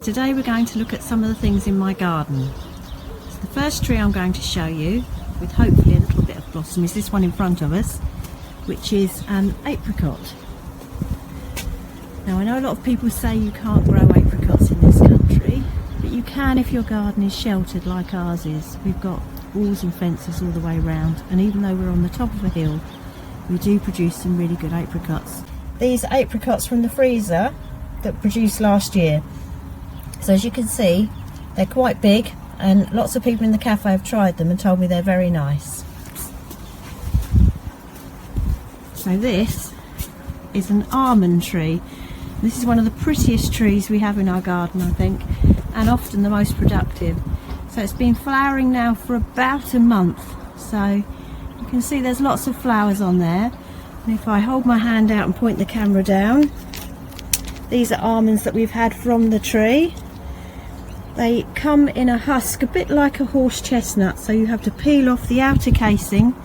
Today we're going to look at some of the things in my garden. So the first tree I'm going to show you, with hopefully a little bit of blossom, is this one in front of us, which is an apricot. Now I know a lot of people say you can't grow apricots in this country, but you can if your garden is sheltered like ours is. We've got walls and fences all the way around, and even though we're on the top of a hill, we do produce some really good apricots. These are apricots from the freezer that produced last year. So as you can see, they're quite big, and lots of people in the cafe have tried them and told me they're very nice. So this is an almond tree. This is one of the prettiest trees we have in our garden, I think, and often the most productive. So it's been flowering now for about a month. So you can see there's lots of flowers on there. And if I hold my hand out and point the camera down, these are almonds that we've had from the tree. They come in a husk a bit like a horse chestnut, so you have to peel off the outer casing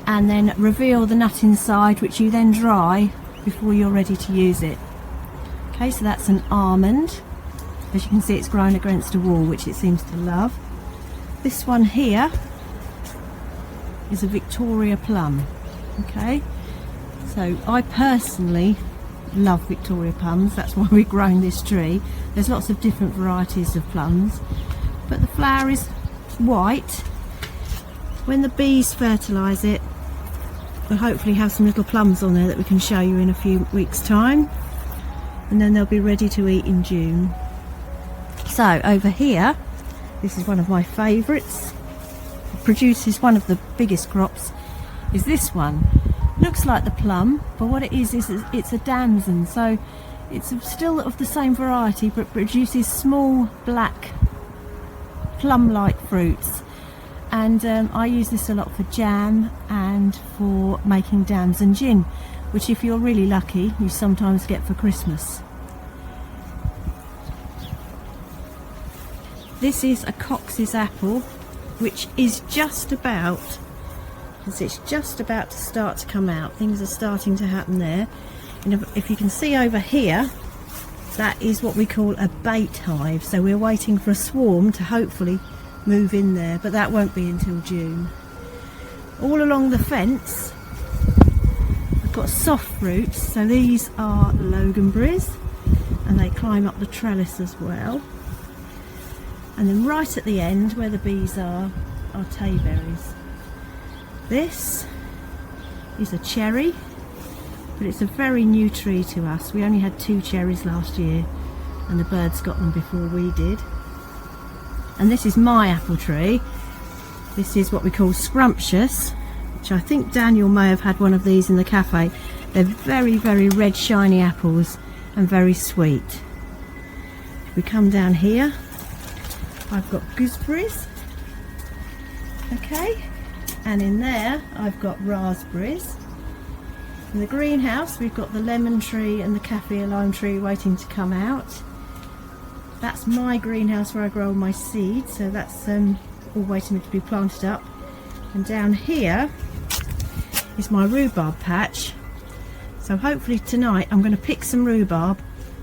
and then reveal the nut inside, which you then dry before you're ready to use it. Okay, so that's an almond. As you can see, it's grown against a wall, which it seems to love. This one here is a Victoria plum. Okay, so I personally love Victoria plums, that's why we've grown this tree. There's lots of different varieties of plums, but the flower is white. When the bees fertilise it, we'll hopefully have some little plums on there that we can show you in a few weeks' time, and then they'll be ready to eat in June. So over here, this is one of my favourites. It produces one of the biggest crops, is this one. Looks like the plum, but what it is it's a damson, so it's still of the same variety but produces small black plum-like fruits. And I use this a lot for jam and for making damson gin, which if you're really lucky you sometimes get for Christmas. This is a Cox's apple, which is just about, it's just about to start to come out. Things are starting to happen there. And if you can see over here, that is what we call a bait hive. So we're waiting for a swarm to hopefully move in there, but that won't be until June. All along the fence, I've got soft fruits. So these are loganberries, and they climb up the trellis as well. And then right at the end, where the bees are tayberries. This is a cherry, but it's a very new tree to us. We only had 2 cherries last year, and the birds got them before we did. And this is my apple tree. This is what we call scrumptious, which I think Daniel may have had one of these in the cafe. They're very, very red, shiny apples and very sweet. If we come down here, I've got gooseberries. Okay. And in there I've got raspberries. In the greenhouse we've got the lemon tree and the kaffir lime tree waiting to come out. That's my greenhouse where I grow my seeds, so that's all waiting to be planted up. And down here is my rhubarb patch. So hopefully tonight I'm going to pick some rhubarb,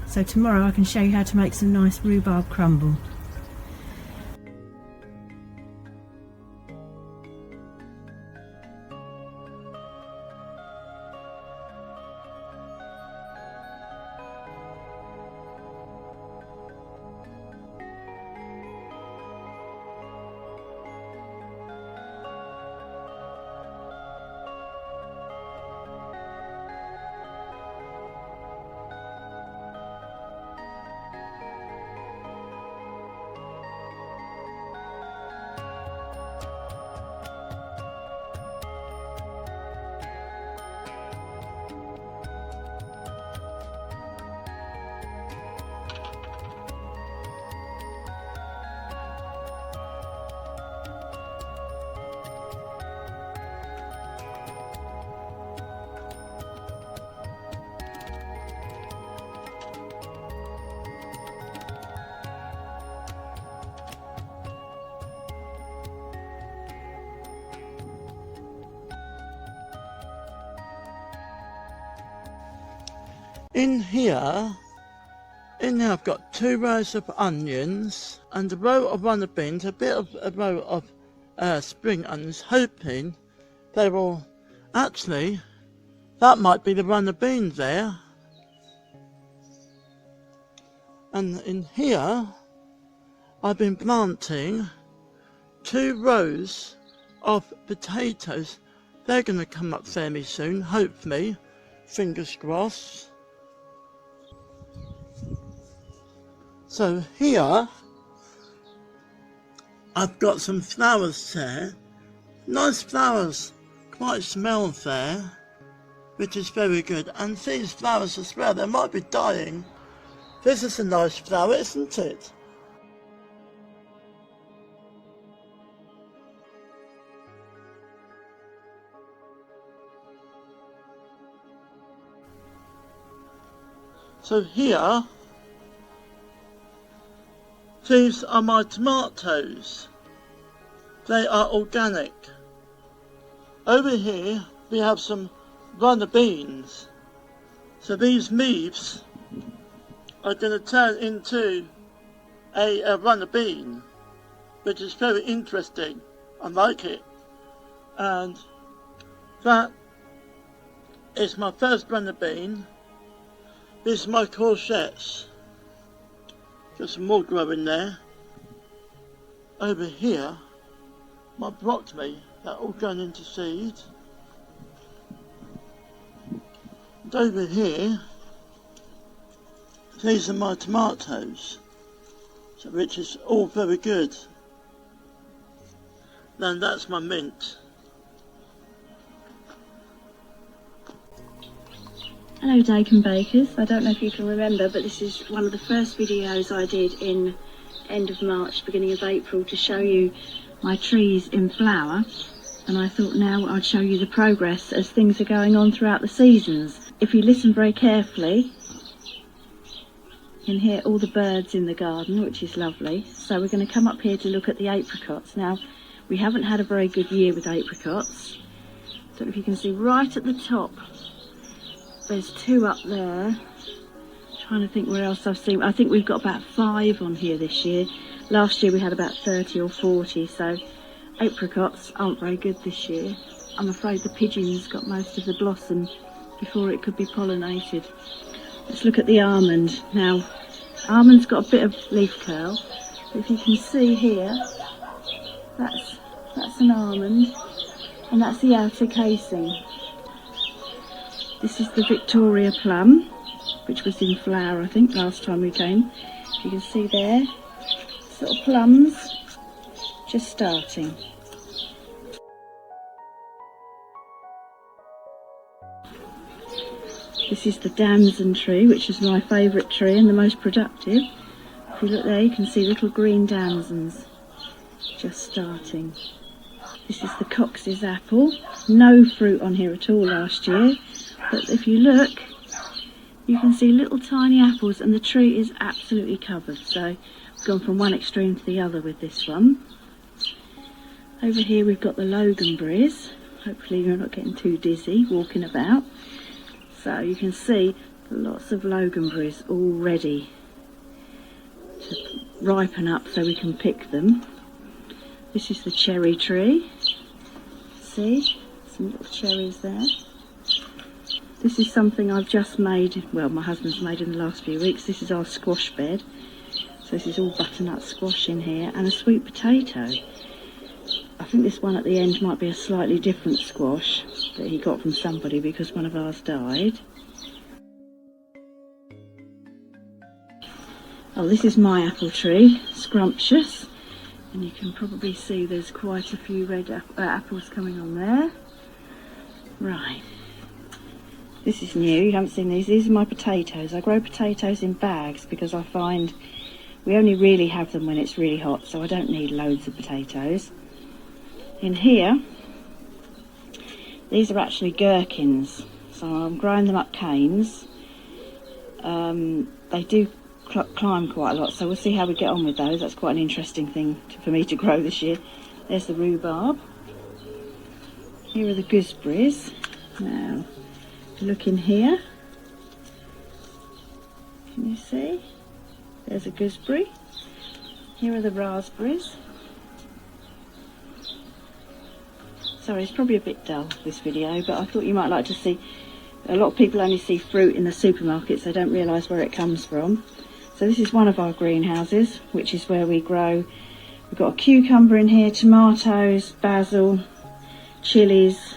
so tomorrow I can show you how to make some nice rhubarb crumble. In here In here I've got 2 rows of onions and a row of runner beans, a bit of a row of spring onions, hoping they will actually, that might be the runner beans there. And in here I've been planting 2 rows of potatoes. They're going to come up fairly soon, hopefully, fingers crossed. So here I've got some flowers there, nice flowers, quite smells there, which is very good. And these flowers as well, they might be dying. This is a nice flower, isn't it? So here, these are my tomatoes. They are organic. Over here we have some runner beans. So these leaves are going to turn into a runner bean, which is very interesting. I like it. And that is my first runner bean. These are my courgettes. Got some more growing there. Over here, my broccoli, they're all going into seed. And over here, these are my tomatoes, so which is all very good. Then that's my mint. Hello Dakin Bakers, I don't know if you can remember, but this is one of the first videos I did in end of March, beginning of April, to show you my trees in flower, and I thought now I'd show you the progress as things are going on throughout the seasons. If you listen very carefully, you can hear all the birds in the garden, which is lovely. So we're going to come up here to look at the apricots. Now, we haven't had a very good year with apricots. Don't know if you can see right at the top. There's 2 up there. Trying to think where else I've seen. I think we've got about 5 on here this year. Last year we had about 30 or 40, so apricots aren't very good this year. I'm afraid the pigeons got most of the blossom before it could be pollinated. Let's look at the almond. Now, almond's got a bit of leaf curl. If you can see here, that's an almond, and that's the outer casing. This is the Victoria plum, which was in flower, I think, last time we came. You can see there, sort of plums, just starting. This is the damson tree, which is my favourite tree and the most productive. If you look there, you can see little green damsons just starting. This is the Cox's apple. No fruit on here at all last year, but if you look, you can see little tiny apples, and the tree is absolutely covered. So I've gone from one extreme to the other with this one. Over here we've got the loganberries. Hopefully you're not getting too dizzy walking about. So you can see lots of loganberries all ready to ripen up so we can pick them. This is the cherry tree. See, some little cherries there. This is something I've just made, well, my husband's made in the last few weeks. This is our squash bed. So this is all butternut squash in here, and a sweet potato. I think this one at the end might be a slightly different squash that he got from somebody because one of ours died. Oh, this is my apple tree, scrumptious. And you can probably see there's quite a few red apples coming on there. Right. This is new, you haven't seen these. These are my potatoes. I grow potatoes in bags because I find we only really have them when it's really hot, so I don't need loads of potatoes. In here, these are actually gherkins, so I'm growing them up canes. They do climb quite a lot, so we'll see how we get on with those. That's quite an interesting thing for me to grow this year. There's the rhubarb. Here are the gooseberries. Now, look in here. Can you see? There's a gooseberry. Here are the raspberries. Sorry, it's probably a bit dull, this video, but I thought you might like to see. A lot of people only see fruit in the supermarkets, they don't realise where it comes from. So this is one of our greenhouses, which is where we grow. We've got a cucumber in here, tomatoes, basil, chilies,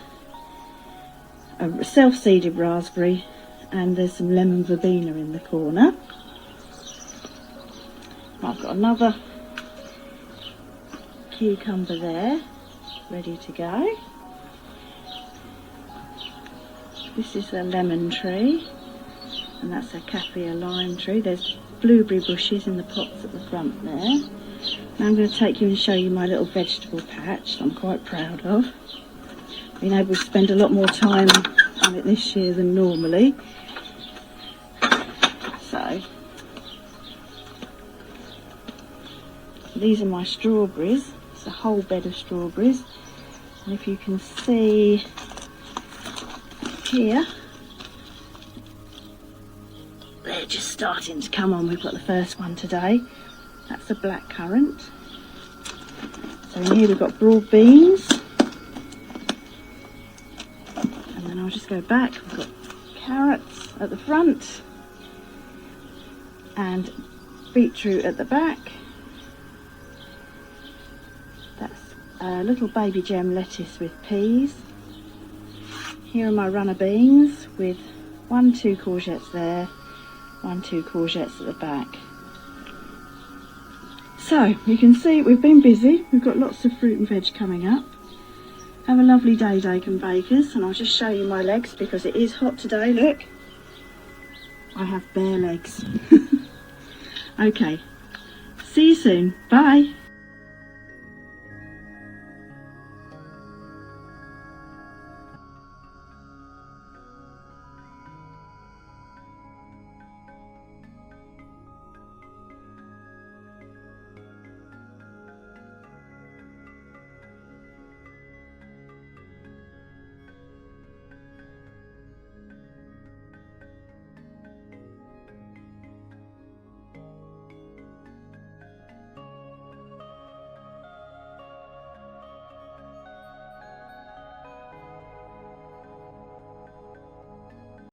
a self-seeded raspberry, and there's some lemon verbena in the corner. I've got another cucumber there, ready to go. This is a lemon tree, and that's a Kaffir lime tree. There's blueberry bushes in the pots at the front there. Now I'm going to take you and show you my little vegetable patch I'm quite proud of. Been able to spend a lot more time on it this year than normally. So these are my strawberries. It's a whole bed of strawberries, and if you can see here, they're just starting to come on. We've got the first one today. That's a black currant. So in here we've got broad beans, and then I'll just go back. We've got carrots at the front and beetroot at the back. That's a little baby gem lettuce with peas. Here are my runner beans with 2 courgettes there, 2 courgettes at the back. So you can see we've been busy. We've got lots of fruit and veg coming up. Have a lovely day, Dakin Bakers, and I'll just show you my legs because it is hot today. Look, I have bare legs. Okay, see you soon. Bye.